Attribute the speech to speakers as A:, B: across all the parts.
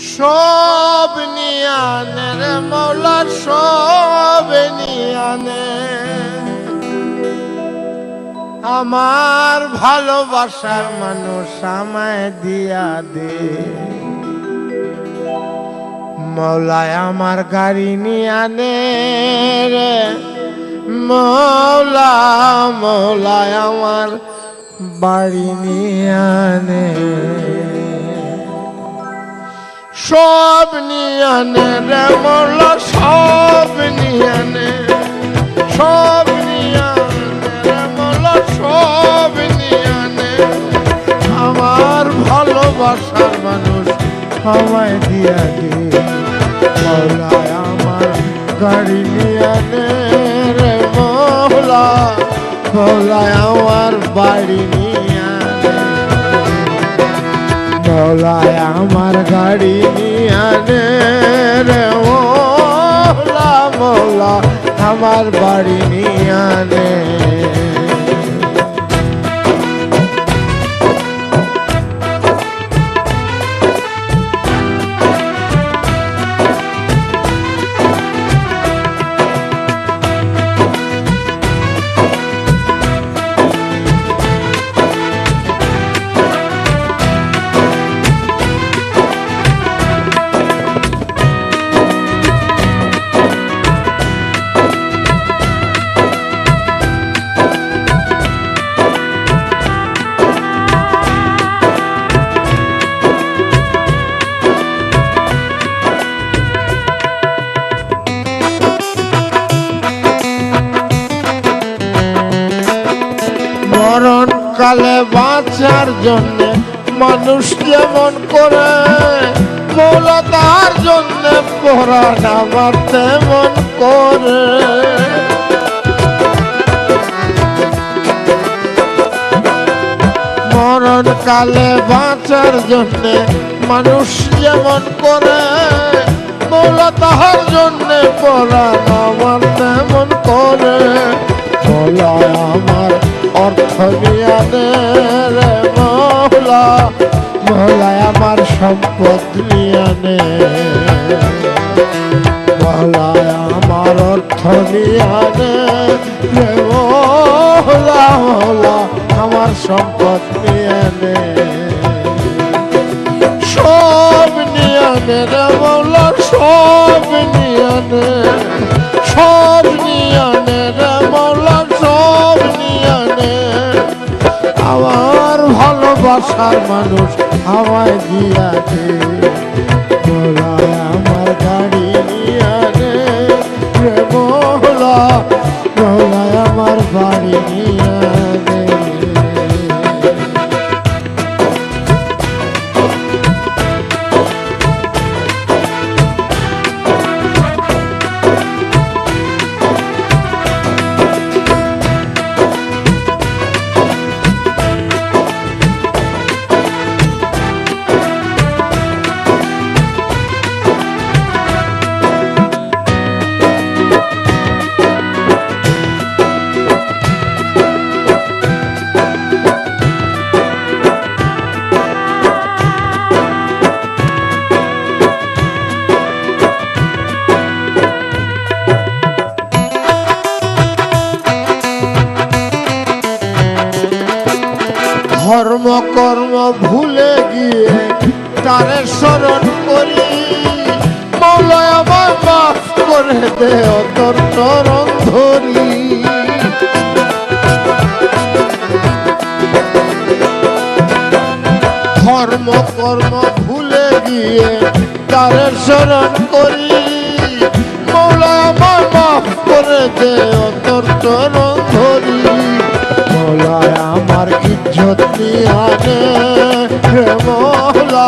A: সব নিয়ানে রে মৌলা সব নিয়ানে আমার ভালোবাসার মানুষ আমায় দিয়া দে মৌলায় আমার গাড়ি নিয়ানে রে মৌলা মৌলায় আমার বাড়ি নিয়ানে সব নিয়ানে রে মৌলা সব নিয়ানে সব নিয়ানে রে মৌলা সব নিয়ানে আমার ভালোবাসার মানুষ আমায় দিয়া দে মৌলায় আমার গাড়ি নিয়ানে রে মৌলা মৌলায় আমার বাড়ি নিয়ানে মৌলায় আমার গাড়ি নিয়ানে রে মৌলা মৌলা আমার বাড়ি নিয়ানে মরণ কালে বাঁচার জন্য মানুষ যেমন করে মৌলা তার জন্য পরাণ আমার তেমন করে মরণ কালে বাঁচার জন্য মানুষ যেমন করে মৌলা তাহার জন্য পরাণ আমার তেমন করে মৌলা আমার অর্থ নিয়ানে রে মৌলা মৌলায় আমার সম্পদ নিয়ানে মৌলায় আমার অর্থ নিয়ানে রে মৌলা মৌলা আমার সম্পদ নিয়ানে সব নিয়ানে রে মৌলা সব নিয়ানে সব নিয়ানে রে মৌলা সব নিয়ানে আমার ভালোবাসার মানুষ আমায় দিয়া দে মৌলায় আমার গাড়ি নিয়ানে রে মৌলা মৌলায় আমার বাড়ি নিয়ানে ধর্ম কর্ম ভুলে গিয়ে তারে স্মরণ করি মৌলায় আমার মাফ করে দে তোর চরণ ধরি ধর্ম কর্ম ভুলে গিয়ে তারে স্মরণ করি মৌলায় আমার মাফ করে দে তোর চরণ ধরি মৌলায় আমার ইজ্জত নিয়ানে হে মৌলা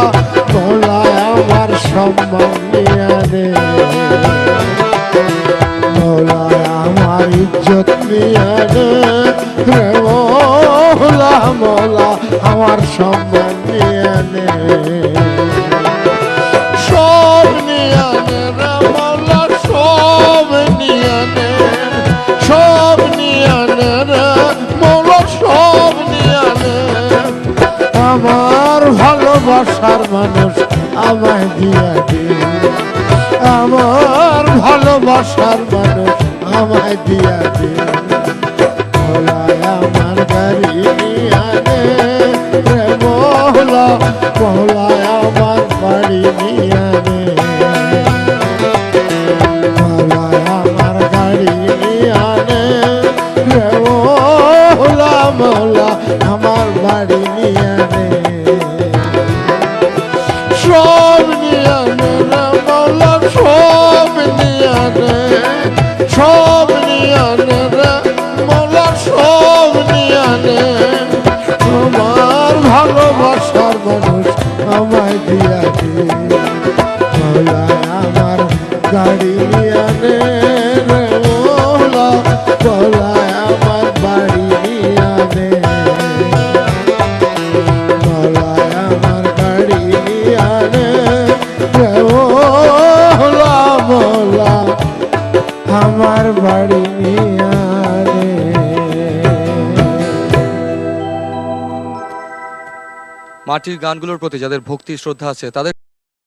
A: মৌলায় আমার সম্মান নিয়ানে মৌলায় আমার ইজ্জত নিয়ানে হে মৌলা মৌলা আমার সম্মান নিয়ানে সব নিয়ানে রে মৌলা সব নিয়ানে সব নিয়ানে রে ভালোবাসার মানুষ আমায় দিয়া দে, আমার ভালোবাসার মানুষ আমায় দিয়া দে। মৌলায় আমার গাড়ি নিয়া নে রে মৌলা, মৌলায় আমার বাড়ি নিয়া নে, মৌলায় আমার গাড়ি নিয়া নে রে মৌলা, মৌলা আমার বাড়ি নিয়া নে। সব নিয়া নে রে মৌলা, সব নিয়া নে, সব নিয়া নে রে মৌলা, সব নিয়া নে। আমার ভালোবাসার মানুষ আমায় দিয়া দে, মৌলা আমার গাড়ি নিয়া নে রে মৌলা, মৌলা আমার বাড়ি নিয়া নে, মৌলা আমার গাড়ি নিয়া নে রে মৌলা, মৌলা আমার বাড়ি নিয়া নে।
B: মাটির গানগুলোর প্রতি যাদের ভক্তি শ্রদ্ধা আছে তাদের